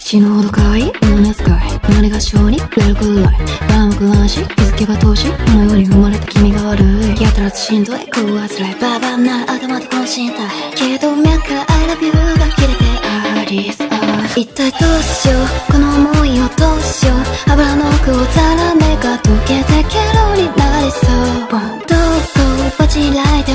死ぬほど可愛い胸使い何が性に触れるくらい万目乱視気づけば投資この世に生まれた君が悪いやたらとしんどい食うわつらいババアなら頭とこの身体けど脈から I love you が切れてありそう一体どうしようこの想いをどうしよう油の奥をザラメが溶けてケロになりそうどこをばちらいて